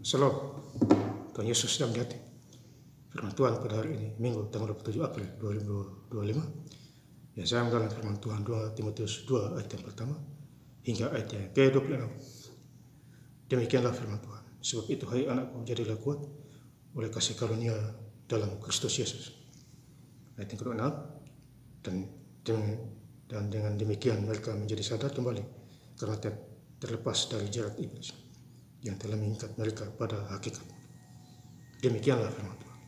Shalom, Tuhan Yesus sedang di hati. Firman Tuhan pada hari ini, Minggu tanggal 27 April 2025. Yang saya dalam firman Tuhan 2 Timotius 2 ayat yang pertama hingga ayat yang ke-26. Demikianlah firman Tuhan. Sebab itu, hai anakku, jadilah kuat oleh kasih karunia dalam Kristus Yesus. Ayat yang ke-26. Dan dengan demikian mereka menjadi sadar kembali karena terlepas dari jerat iblis yang telah mengikat mereka pada hakikat. Demikianlah firman Tuhan.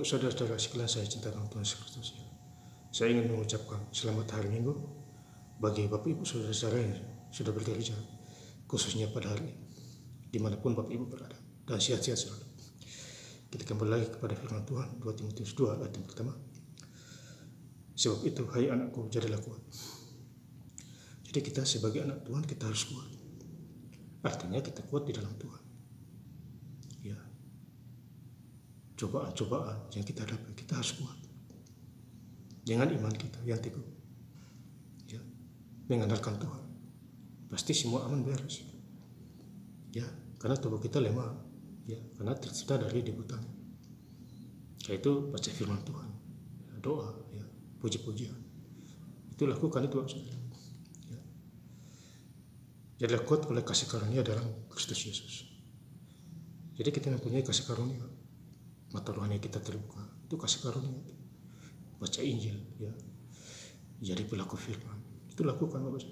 Saudara-saudara sekalian saya cinta dalam Tuhan Yesus Kristus, saya ingin mengucapkan selamat hari Minggu bagi Bapak Ibu saudara-saudara yang sudah bergereja, khususnya pada hari ini, dimanapun Bapak Ibu berada, dan sehat-sehat selalu. Kita kembali lagi kepada firman Tuhan 2 Timotius 2 ayat yang pertama. Sebab itu, hai anakku, jadilah kuat. Jadi kita sebagai anak Tuhan, kita harus kuat. Artinya kita kuat di dalam Tuhan. Ya, cobaan-cobaan yang kita hadapi, kita harus kuat. Dengan iman kita yang teguh, ya, mengandalkan Tuhan, pasti semua aman beres. Ya, karena tubuh kita lemah, ya, karena tercipta dari debutan. Yaitu baca firman Tuhan, ya, doa, ya, puji-pujian. Itu lakukan itu, saudara. Jadilah kuat oleh kasih karunia dalam Kristus Yesus. Jadi kita mempunyai kasih karunia, mata rohani kita terbuka, itu kasih karunia. Baca Injil, ya, jadi pelaku firman, itu lakukan, Bapak.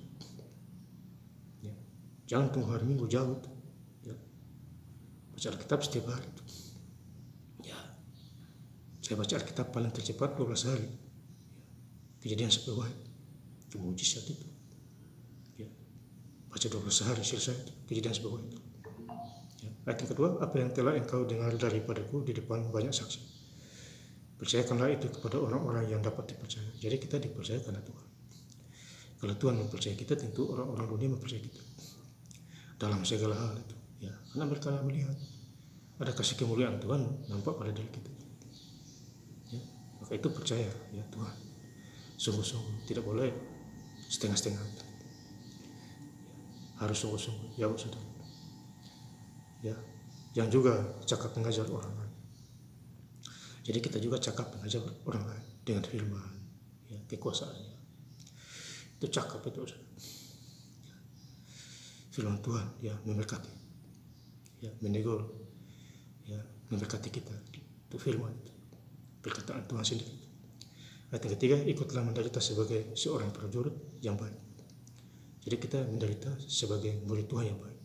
Ya. Jangan tunggu hari Minggu jauh, ya. Baca Alkitab setiap hari. Ya. Saya baca Alkitab paling tercepat 12 hari. Ya. Kejadian sampai wahid, itu mujizat itu. Baca 12 hari selesai, kejadian sebuah itu. Ya. Ayat yang kedua, apa yang telah engkau dengar daripadaku di depan banyak saksi, percayakanlah itu kepada orang-orang yang dapat dipercaya. Jadi kita dipercaya karena Tuhan. Kalau Tuhan mempercayai kita, tentu orang-orang dunia mempercayai kita dalam segala hal itu. Ya, karena mereka melihat ada kasih kemuliaan Tuhan nampak pada diri kita. Ya, maka itu percaya, ya, Tuhan. Sungguh-sungguh, tidak boleh setengah-setengah. Harus sungguh-sungguh, ya, saudara. Ya, yang juga cakap mengajar orang lain. Jadi kita juga cakap mengajar orang lain dengan firman, ya, kekuasaannya. Itu cakap itu, saudara. Ya. Firman Tuhan, ya, memberkati, ya, menegur, ya, memberkati kita. Itu firman, itu perkataan Tuhan sendiri. Ayat yang ketiga, ikutlah menderita sebagai seorang prajurit yang baik. Jadi kita menderita sebagai murid Tuhan yang baik.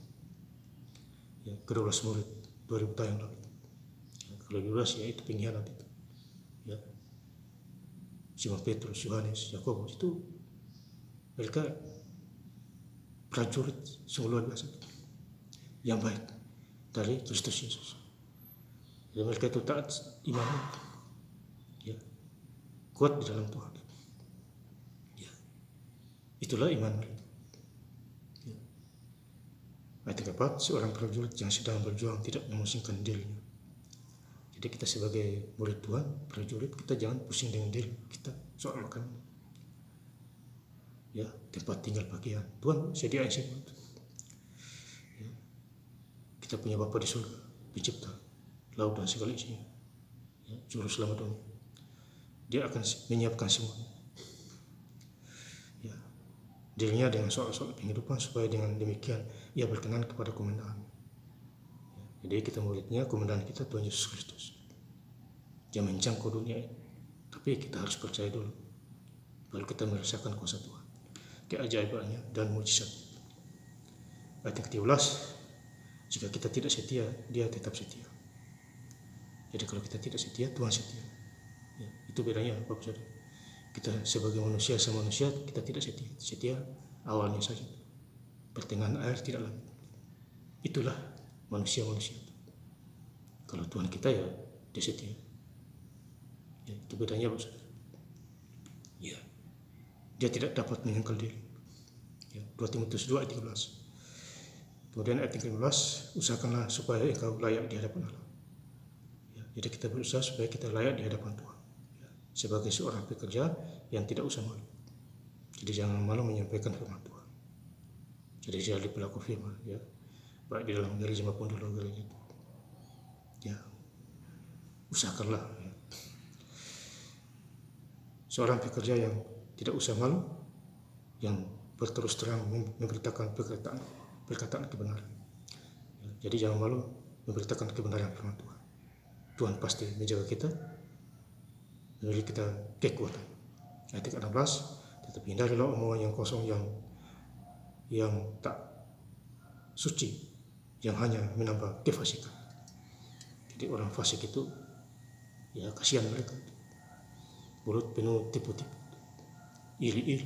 Ya, ke-12 murid 2000 tahun yang lalu. Ya, kalau 12 ya itu pengkhianat itu. Ya. Simon Petrus, Yohanes, Yakobus itu mereka prajurit sungguh luar biasa yang baik dari Kristus Yesus. Jadi mereka itu taat iman, ya, kuat di dalam Tuhan. Ya. Itulah iman mereka. Ayat yang keempat, seorang prajurit yang sedang berjuang tidak memusingkan dirinya. Jadi kita sebagai murid Tuhan, prajurit, kita jangan pusing dengan diri kita soal makan, ya, tempat tinggal, pakaian. Tuhan sediain semua. Ya. Kita punya Bapa di surga, pencipta laut dan segala isinya, ya, juru selamat dunia. Dia akan menyiapkan semuanya. Ya. Dirinya dengan soal-soal penghidupan supaya dengan demikian ia berkenan kepada komandan. Ya, jadi kita muridnya, komandan kita Tuhan Yesus Kristus. Dia menjangkau dunia ini, tapi kita harus percaya dulu, baru kita merasakan kuasa Tuhan, keajaibannya dan mujizat. Ayat yang ke-13, jika kita tidak setia, dia tetap setia. Jadi kalau kita tidak setia, Tuhan setia. Ya, itu bedanya, Bapak Saudara. Kita sebagai manusia sama manusia, kita tidak setia. Setia awalnya saja, pertengahan air tidak lagi. Itulah manusia-manusia. Kalau Tuhan kita, ya, dia setia. Ya, itu bedanya, Bapak Saudara. Ya, dia tidak dapat menyangkal diri. Ya, 2 Timotius 2 ayat 13. Kemudian ayat 15, usahakanlah supaya engkau layak di hadapan Allah. Ya, jadi kita berusaha supaya kita layak di hadapan Tuhan. Ya, sebagai seorang pekerja yang tidak usah malu. Jadi jangan malu menyampaikan firman Tuhan. Jadi jadi pelaku firman, ya. baik di dalam gereja maupun di luar gereja. Ya, usahakanlah. Ya. Seorang pekerja yang tidak usah malu, yang berterus terang memberitakan perkataan kebenaran. Ya, jadi jangan malu memberitakan kebenaran firman Tuhan. Tuhan pasti menjaga kita, memberi kita kekuatan. Ayat 16, tetapi hindarilah omongan yang kosong, yang tak suci, yang hanya menambah kefasikan. Jadi orang fasik itu, ya kasihan mereka. Mulut penuh tipu-tipu, iri-iri.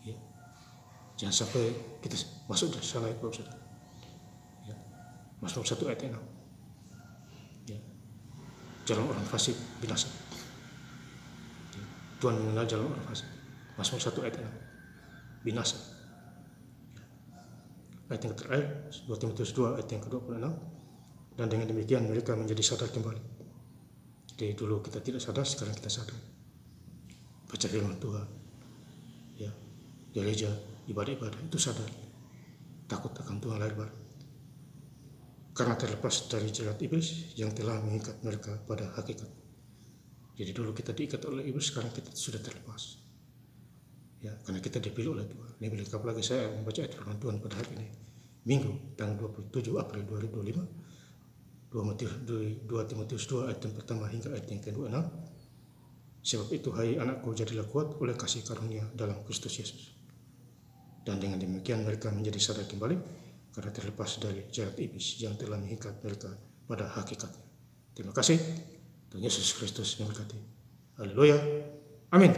Ya. Jangan sampai kita masuk di sana itu, saudara. Ya. Mazmur 1 ayat 6. Ya. Jalan orang fasik binasa. Ya. Tuhan mengenal jalan orang fasik. Mazmur 1 ayat 6. Binasa. Ya. Ayat yang terakhir, 2 Timotius 2 ayat yang ke-26. Dan dengan demikian mereka menjadi sadar kembali. Jadi dulu kita tidak sadar, sekarang kita sadar. Baca firman Tuhan, ya, gereja, ibadah-ibadah itu sadar. Takut akan Tuhan lahir baru. Karena terlepas dari jerat iblis yang telah mengikat mereka pada hakikat. Jadi dulu kita diikat oleh iblis, sekarang kita sudah terlepas. Ya, karena kita dipilih oleh Tuhan. Ini lengkap lagi saya membaca ayat firman Tuhan pada hari ini. Minggu, tanggal 27 April 2025. 2 Timotius 2 ayat yang pertama hingga ayat yang ke-26. Sebab itu, hai anakku, jadilah kuat oleh kasih karunia dalam Kristus Yesus. Dan dengan demikian mereka menjadi sadar kembali, karena terlepas dari jerat iblis yang telah mengikat mereka pada hakikatnya. Terima kasih. Tuhan Yesus Kristus memberkati. Haleluya. Amin.